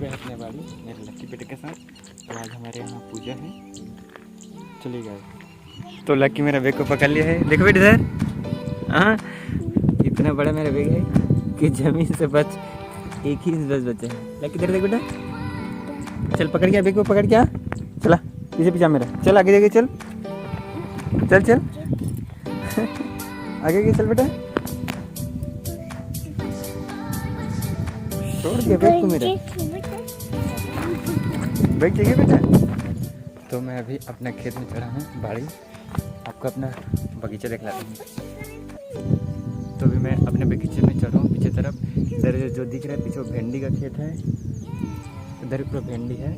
चुके हैं अपने बाड़ी मेरे लक्की बेटे के साथ। तो आज हमारे यहाँ पूजा है, चले गए। तो लक्की मेरा बैग को पकड़ लिया है, देखो बेटे इधर। हाँ, इतना बड़ा मेरा बैग है कि जमीन से बच 1 इंच बस बचे हैं। लक्की इधर देख बेटा, चल पकड़ गया बैग को, पकड़ गया। चला पीछे पीछे मेरा, चल आगे जाके चल चल चल आगे आगे चल बेटा। छोड़ दिया बैग को मेरा, बैग चाहिए बेटा। तो मैं अभी अपना खेत में चढ़ा हूँ बाड़ी, आपको अपना बगीचा दिखलाता हूँ। तो अभी मैं अपने बगीचे में चढ़ा हूँ पीछे तरफ। इधर जो दिख रहा है पीछे भिंडी का खेत है, इधर पूरा भिंडी है।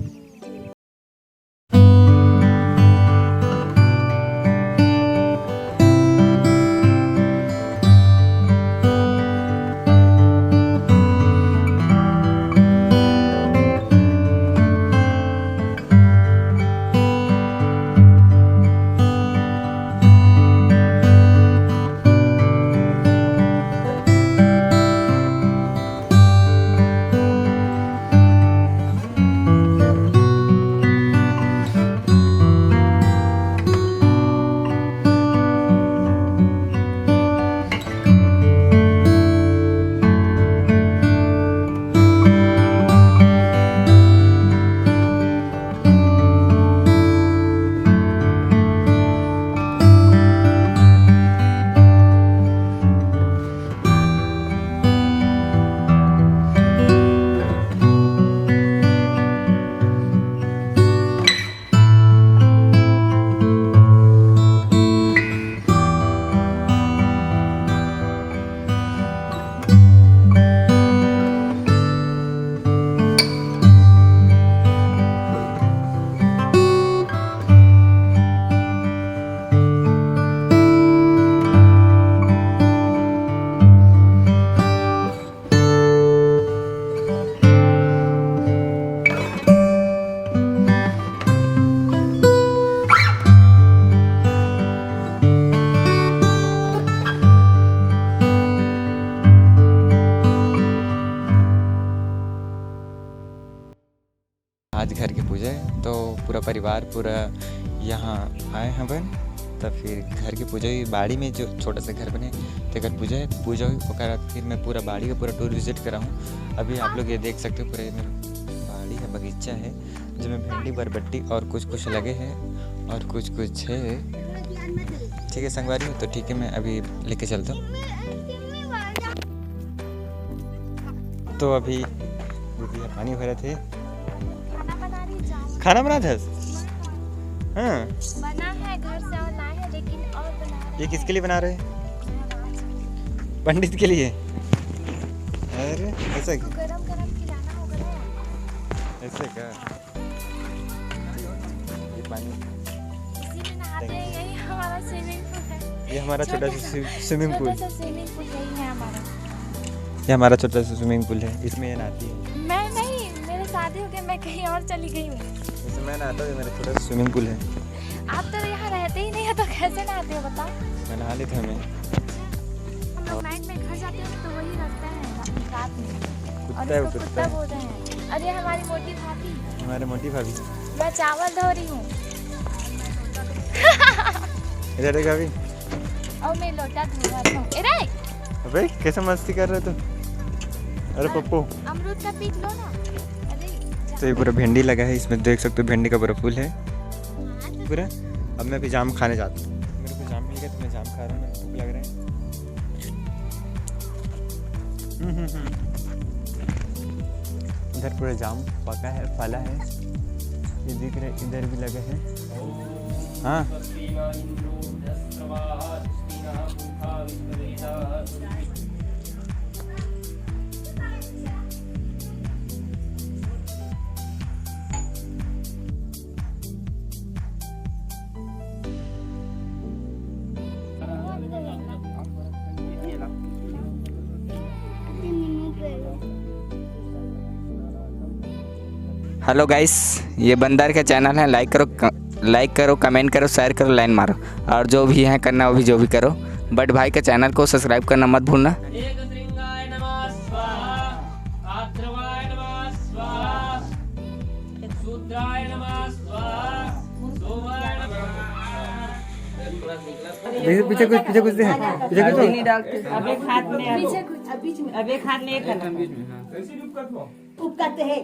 आज घर की पूजा है तो पूरा परिवार पूरा यहाँ आए हैं बन। तब फिर घर की पूजा हुई, बाड़ी में जो छोटा सा घर बने तो घर पूजा है, पूजा हुई और फिर मैं पूरा बाड़ी का पूरा टूर विजिट करा हूँ। अभी आप लोग ये देख सकते हो पूरे में बाड़ी है, बगीचा है जिसमें भिंडी बरबट्टी और कुछ लगे हैं और कुछ है। ठीक है संगवारी, तो ठीक है मैं अभी लेके चलता हूँ। तो अभी दीदी पानी भरे थे, खाना बना था। हाँ बना है, घर से और लाए हैं, लेकिन और बना। ये किसके लिए बना रहे हैं? पंडित के लिए। अरे ऐसा क्या? गरम गरम खिलाना होगा ना। ऐसे क्या? ये पानी इसी में नहाते हैं, यही हमारा स्विमिंग पूल है। ये हमारा छोटा सा स्विमिंग पूल, स्विमिंग पूल यही है हमारा। ये हमारा छोटा सा स्विमिंग पूल है, इसमें ये नहाती है। मैं नहीं, मेरे शादी हो गई, मैं कहीं और चली गई हूँ। इसमें मैं नहाता हूँ, मेरा छोटा सा स्विमिंग पूल है। आप तो यहाँ रहते ही नहीं हो तो कैसे नहाते हो बताओ? मैं नहा लेता हूँ। हम लोग नाइट में घर जाते हैं तो वही रखते हैं रात में। कुत्ता और है, इसको कुत्ता कुत्ता है। बोल रहे हैं। अरे हमारी मोटी भाभी, हमारे मोटी भाभी मैं चावल धो रही हूँ इधर देखा अभी। और मैं लोटा धो रही हूँ। अरे अबे कैसे मस्ती कर रहे तू? अरे पप्पू, अमरूद का पीस लो ना। अरे तो ये पूरा भिंडी लगा है, इसमें देख सकते हो भिंडी का पूरा फूल है पूरा। अब मैं भी जाम खाने जाता हूँ, मेरे को जाम मिल गया तो मैं जाम खा रहा हूँ, मेरे को भूख लग रहा है। इधर पूरा जाम पका है, फला है, ये दिख रहा है, इधर भी लगा है। हाँ हेलो गाइस, ये बंदर का चैनल है। लाइक करो, कमेंट करो, शेयर करो, लाइन मारो, और जो भी है करना वो भी जो भी करो। बट भाई का चैनल को सब्सक्राइब करना मत भूलना। पीछे कुछ पीछे कुछ दे पीछे कुछ नहीं डालते अब एक हाथ में पीछे कुछ बीच में अब एक हाथ में एक करना उपकते है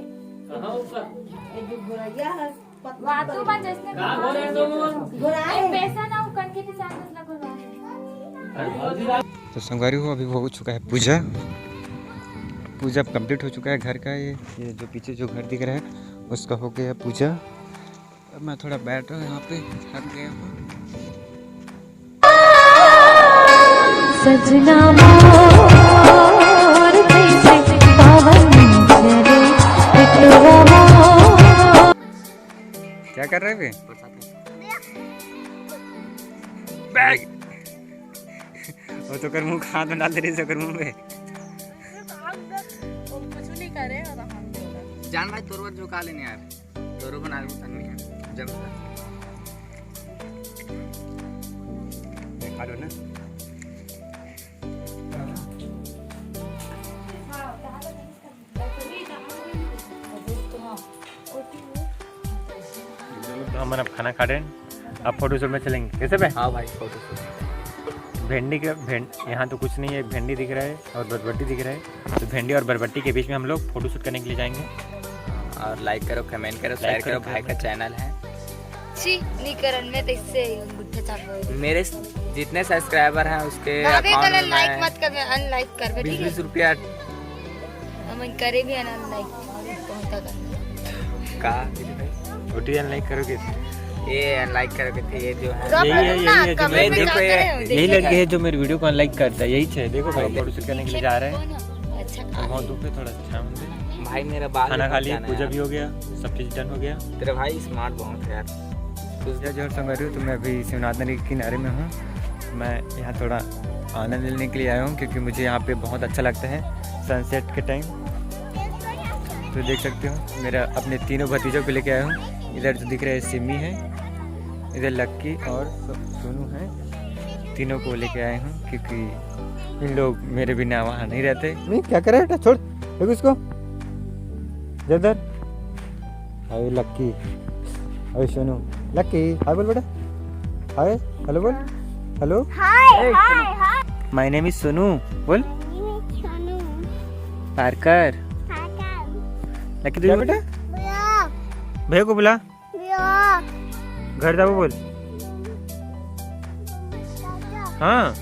वातु बन जिसने गोरा है पैसा ना वो कन के भी साथ मतलब करवा तो संगवारी हो अभी हो चुका है पूजा पूजा कंप्लीट हो चुका है घर का। ये जो पीछे जो घर दिख रहा है उसका हो गया पूजा। अब मैं थोड़ा बैठ रहा हूँ यहाँ पे, थक गया हूँ। सजना मोर जैसे पवन चले बिटुआ मोर। क्या कर रहे हैं बैग वो तो कर मुंह हाथ में डाल दे रही है कर मुंह में। जान भाई तोरवर झुका लेने यार तोरो बना लूं तन्नी है जब खा लो ना। तो हम अब खाना खा रहे हैं, अब फोटो शूट में चलेंगे कैसे पे? हाँ भाई फोटो शूट भिंडी के यहाँ तो कुछ नहीं है, भिंडी दिख रहा है और बरबट्टी दिख रहा है, तो भिंडी और बरबट्टी के बीच में हम लोग फोटो शूट करने के लिए जाएंगे। और लाइक करो कमेंट करो शेयर करो भाई का चैनल है निकरण में तो इससे अंगूठा छाप मेरे जितने सब्सक्राइबर हैं उसके लाइक मत कर अनलाइक कर ठीक है 20 रुपया हम करे भी अनलाइक पहुंचा करना का ओटीएन लाइक करोगे? ये लाइक करोगे तो ये जो है यही लड़की है जो मेरे वीडियो को लाइक करता है, यही है। देखो भाई फोटो शूट करने के लिए जा रहे हैं, अच्छा बहुत धूप है, थोड़ा छाँव में। भाई मेरा बाल खाना खा लिया, पूजा भी हो गया, सब चीज़ डन हो गया। तेरा भाई स्मार्ट बहुत है यार। जय जोहर संगवारी हो, तो मैं अभी शिवनाथ नदी के किनारे में हूँ। मैं यहाँ थोड़ा आनंद लेने के लिए आया हूँ क्योंकि मुझे यहाँ पे बहुत अच्छा लगता है सनसेट के टाइम। तो देख सकते हो मेरा अपने तीनों भतीजों को लेके आया हूँ। इधर जो दिख रहा है सिमी है, इधर लक्की और सोनू है, तीनों को लेके आए हूँ क्योंकि इन लोग मेरे बिना वहाँ नहीं रहते। नहीं क्या करे बेटा, छोड़ देखो इसको इधर। अरे लक्की, अरे सोनू, लक्की हाय बोल बेटा, हाय हेलो बोल, hello hi hi hi my name is Sonu बोल, पार्कर लक्की तुझे बेटा भैया को बुला, घर जाओ बोल। हाँ